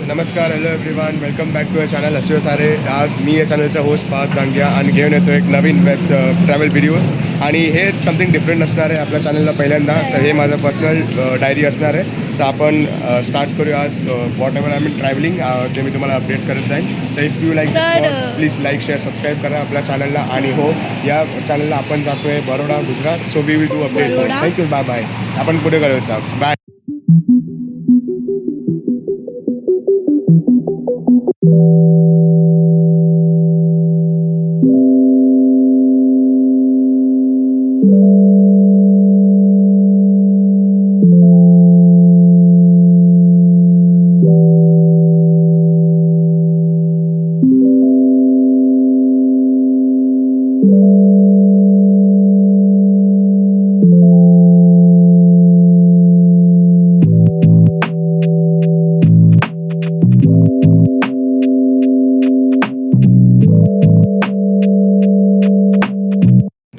नमस्कार, hello everyone, welcome back to a channel हसवे सारे. आज मी या चॅनलचा होस्ट पार्थ दांडिया आणि घेऊन येतो एक नवीन वेब ट्रॅव्हल व्हिडिओज. आणि हे समथिंग डिफरंट असणार आहे आपल्या चॅनलला पहिल्यांदा. तर हे माझं पर्सनल डायरी असणार आहे. तर आपण स्टार्ट करूया आज. What ever I mean travelling ते मी तुम्हाला अपडेट्स करत जाईन. तर if you like please like share subscribe करा आपल्या चॅनलला. आणि हो, या चॅनलला आपण जातो आहे Baroda, Gujarat. So we will do updates. Thank you, bye bye. आपण पुढे करूया. बाय.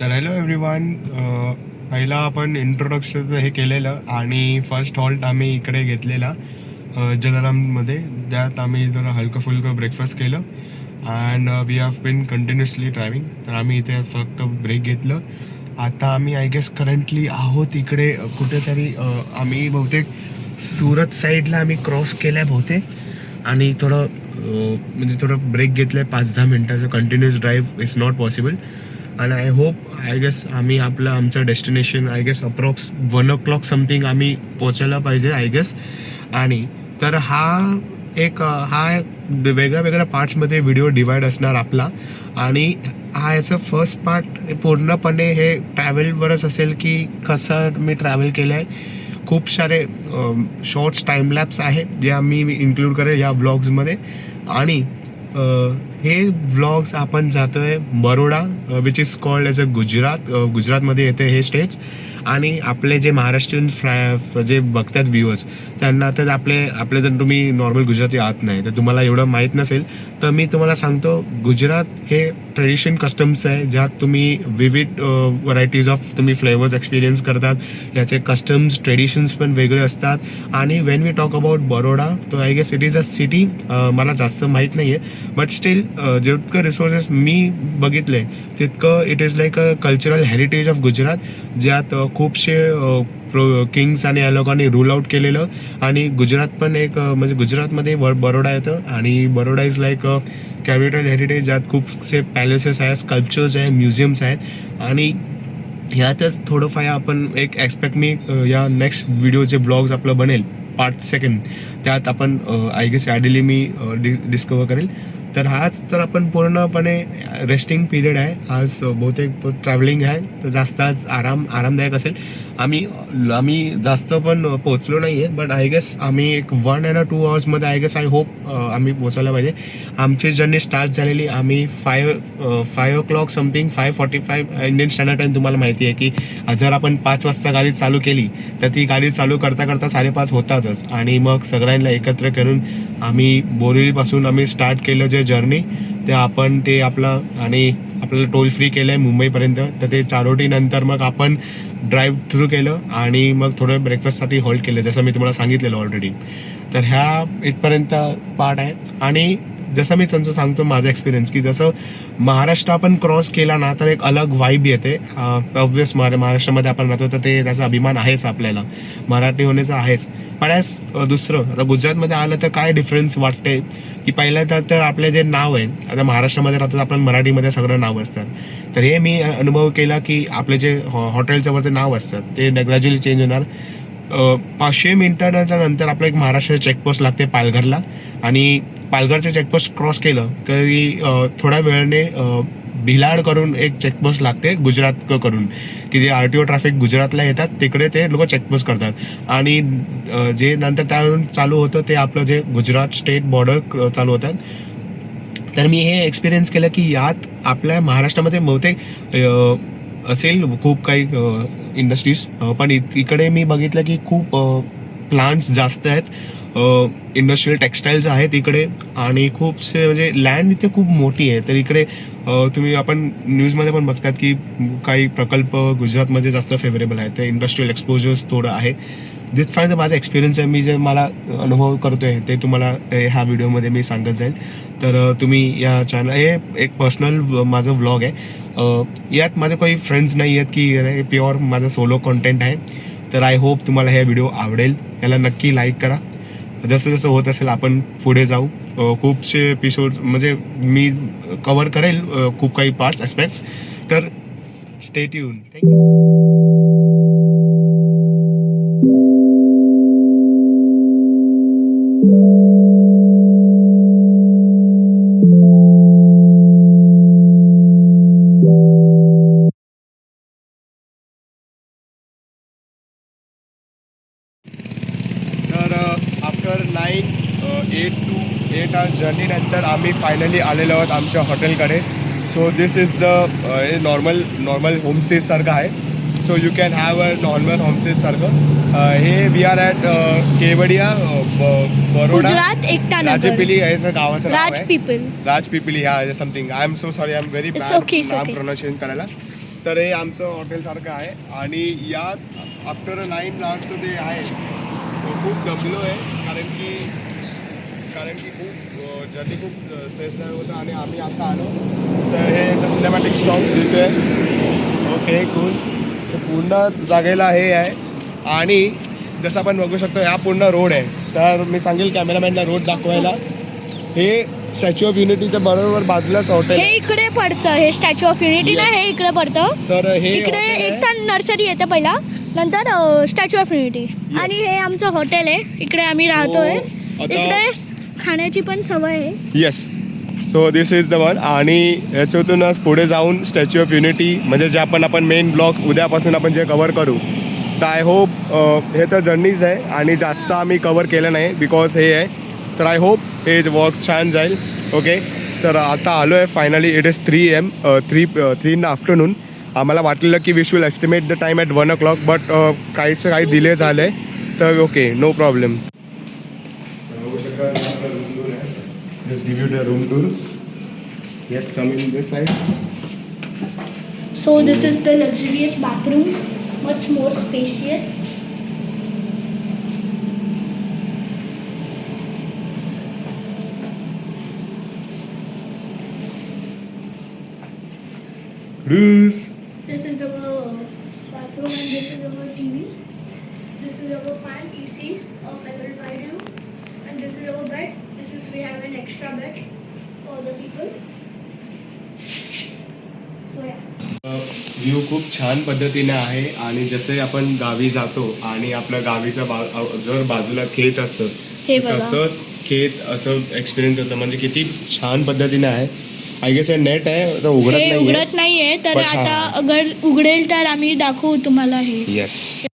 तर हॅलो एव्हरीवन, पहिला आपण इंट्रोडक्शन हे केलेलं आणि फर्स्ट हॉल्ट आम्ही इकडे घेतलेला जलाराममध्ये. त्यात आम्ही जरा हलकं फुलकं ब्रेकफास्ट केलं and we have been continuously driving. तर आम्ही इथे फक्त ब्रेक घेतलं. आता आम्ही आय गेस करंटली आहोत इकडे कुठेतरी. आम्ही बहुतेक सुरत साईडला आम्ही क्रॉस केलं आहे बहुतेक. आणि थोडं म्हणजे थोडं ब्रेक घेतलं आहे 5-10 मिनटाचं. Continuous drive is not possible. आणि आय होप आय गेस आम्ही आमचं destination I guess approx 1 o'clock something आम्ही पोचायला पाहिजे आय गेस. आणि तर हा वेगळ्या वेगळ्या पार्ट्समध्ये व्हिडिओ डिवाइड असणार आपला. आणि हा याचं फर्स्ट पार्ट पूर्णपणे हे ट्रॅव्हलवरच असेल की कसं मी ट्रॅव्हल केलं आहे. खूप सारे शॉर्ट्स टाईमलॅप्स आहे जे आम्ही इन्क्लूड करेल या व्लॉग्समध्ये. आणि हे व्लॉग्स आपण जातो आहे Baroda, which is called as a Gujarat. गुजरातमध्ये येते हे स्टेट्स. आणि आपले जे महाराष्ट्रीयन जे बघतात व्ह्यूअर्स त्यांना तर आपले जर तुम्ही नॉर्मल गुजराती आहात नाही तर तुम्हाला एवढं माहीत नसेल. तर मी तुम्हाला सांगतो, गुजरात हे ट्रेडिशन कस्टम्स आहे ज्यात तुम्ही विविध व्हरायटीज ऑफ तुम्ही फ्लेवर्स एक्सपिरियन्स करतात. याचे कस्टम्स ट्रेडिशन्स पण वेगळे असतात. आणि when we talk about Baroda, तो I guess it is a city. मला जास्त माहीत नाही आहे बट स्टील जितकं रिसोर्सेस मी बघितले तितकं it is like a cultural heritage of Gujarat, ज्यात खूपसे किंग्स आणि या लोकांनी रूल आउट केलेलं. आणि गुजरात पण एक म्हणजे गुजरातमध्ये बरोडा येतं. आणि Baroda is like a capital heritage, ज्यात खूपसे पॅलेसेस आहेत, स्कल्पचर्स आहेत, म्युझियम्स आहेत. आणि ह्यातच थोडंफार आपण एक एक्सपेक्ट मी या नेक्स्ट व्हिडिओ जे ब्लॉग्स आपलं बनेल पार्ट सेकंड, त्यात आपण आय गेस ॲडिली मी डिस्कवर करेल. तर हाच तर आपण पूर्णपणे रेस्टिंग पिरियड आहे आज. बहुतेक ट्रॅव्हलिंग आहे तर जास्त आज आरामदायक असेल. आम्ही जास्त पण पोचलो नाही आहे बट आय गेस आम्ही एक 1 and 2 hours I guess I hope आम्ही पोचायला पाहिजे. आमची जर्नी स्टार्ट झालेली आम्ही 5 o'clock something, 5:45 Indian standard time. तुम्हाला माहिती आहे की जर आपण 5 वाजता गाडी चालू केली तर ती गाडी चालू करता 5:30 होतातच. आणि मग सगळ्यांना एकत्र करून आम्ही बोरिवलीपासून आम्ही स्टार्ट केलं जे जर्नी ते आपलं. आणि आपल्याला टोल फ्री केलं आहे मुंबईपर्यंत. तर ते चारोटीनंतर मग आपण ड्राईव्ह थ्रू केलं आणि मग थोडं ब्रेकफास्टसाठी हॉल्ट केलं जसं मी तुम्हाला सांगितलेलं ऑलरेडी. तर ह्या इथपर्यंत पार्ट आहे. आणि जसं मी त्यांचं सांगतो माझा एक्सपिरियन्स की जसं महाराष्ट्र आपण क्रॉस केला ना तर एक अलग वाईब येते. ऑब्वियस महाराष्ट्रामध्ये आपण राहतो तर ते त्याचा अभिमान आहेच आपल्याला, मराठी होण्याचा आहेच. पण दुसरं आता गुजरातमध्ये आलं तर काय डिफरन्स वाटते की पहिल्यांदा तर आपले जे नाव आहे, आता महाराष्ट्रामध्ये राहतो आपण मराठीमध्ये सगळं नाव असतात. तर हे मी अनुभव केला की आपले जे हॉटेलच्या वरती नाव असतात ते ग्रॅज्युअली चेंज होणार. 500 मिनिटानंतर आपलं एक महाराष्ट्राचं चेकपोस्ट लागते पालघरला. आणि पालघरचं चेकपोस्ट क्रॉस केलं तरी थोड्या वेळाने भिलाड करून एक चेकपोस्ट लागते गुजरात करून, की जे RTO ट्रॅफिक गुजरातला येतात तिकडे ते लोक चेकपोस्ट करतात. आणि जे नंतर त्यावरून चालू होतं ते आपलं जे गुजरात स्टेट बॉर्डर चालू होतात. तर मी हे एक्सपिरियन्स केलं की यात आपल्या महाराष्ट्रामध्ये बहुतेक असेल खूप काही इंडस्ट्रीज, पण इकडे मी बघितलं की खूप प्लांट्स जास्त आहेत. इंडस्ट्रियल टेक्स्टाईल्स आहेत इकडे. आणि खूपसे म्हणजे लँड इथे खूप मोठी आहे. तर इकडे आपण न्यूजमध्ये पण बघतात की काही प्रकल्प गुजरातमध्ये जास्त फेवरेबल आहे. ते इंडस्ट्रियल एक्सपोजर्स थोडं आहे. जिथपर्यंत माझा एक्सपिरियन्स आहे, मी जे मला अनुभव करतो आहे ते तुम्हाला ह्या व्हिडिओमध्ये मी सांगत जाईल. तर तुम्ही या चॅनल, हे एक पर्सनल माझं व्लॉग आहे. यात माझे काही फ्रेंड्स नाही आहेत की प्युअर माझं सोलो कॉन्टेंट आहे. तर आय होप तुम्हाला हे व्हिडिओ आवडेल. याला नक्की लाईक करा. जसं जसं होत असेल आपण पुढे जाऊ. खूपसे एपिसोड्स म्हणजे मी कवर करेल खूप काही पार्ट्स ॲस्पेक्ट्स. तर स्टे ट्यून. थँक्यू. तर आफ्टर 8 आवर्स जर्नीनंतर आम्ही फायनली आलेलो आहोत आमच्या हॉटेलकडे. So this is the normal होमस्टेसारखं आहे. So you can have a normal होमस्टेसारखं. हे we are at Kevadia, Baroda, Gujarat, Ekta Nagar, Rajpipli याचं गावाचं नाव आहे. राजपीपल. राजपिपली, ह्या something. I am so sorry, I am very It's bad okay, it's नाम okay. प्रोनाऊन्सिएशन करायला. तर हे आमचं हॉटेलसारखं आहे आणि यात आफ्टर 9 आवर्सचं ते आहे. खूप दमलो आहे कारण की खूप जर्नी खूप स्ट्रेसदायक होतं आणि आम्ही आता आलो. तर हे द सिनेमॅटिक स्टॉप दिसतोय. Okay, cool. तर पूर्ण जागेला हे आहे आणि जसं आपण बघू शकतो हा पूर्ण रोड आहे. तर मी सांगेल कॅमेरामॅनला रोड दाखवायला. हे स्टॅच्यू ऑफ युनिटीच्या बरोबर बाजूलाच हॉटेल. हे इकडे पडतं, हे स्टॅच्यू ऑफ युनिटी ना, हे इकडे पडतं. सर हे इकडे एकता नर्सरी येतं पहिला, नंतर स्टॅच्यू ऑफ युनिटी. आणि हे आमचं हॉटेल आहे, इकडे आम्ही राहतोय. इकडे खाण्याची पण सवय आहे. Yes. So this is the one. आणि याच्यातूनच पुढे जाऊन स्टॅच्यू ऑफ युनिटी, म्हणजे जे आपण मेन ब्लॉक उद्यापासून आपण जे कवर करू. तर आय होप हे तर जर्नीज आहे आणि जास्त आम्ही कवर केलं नाही बिकॉज हे आहे. तर आय होप हे वॉक छान जाईल. ओके, तर आता आलो आहे finally. It is 3 AM, 3 in the afternoon. आम्हाला वाटलेलं की we should estimate the time at 1 o'clock, but काही डिले झालं आहे. तर okay, no problem. Just give you the room tour. Yes, come in this side. So this is the luxurious bathroom, much more spacious. Bruce. This is our bathroom and this is our TV. This is our fan, AC of level 5. And this is our bed. This is, we have an extra bed for the people. So yeah. View खूप छान पद्धतीने आहे आणि जसे आपण गावी जातो आणि आपल्या गावीचा जर बाजूला खेत असतं हे बघा. तसंच खेत असं एक्सपिरियन्स होतं. म्हणजे किती छान पद्धतीने आहे. आय गेस हे नेट आहे तर हे उघडत नाहीये तर But आता हा. अगर उघडेल तर आम्ही दाखवू तुम्हाला हे. येस.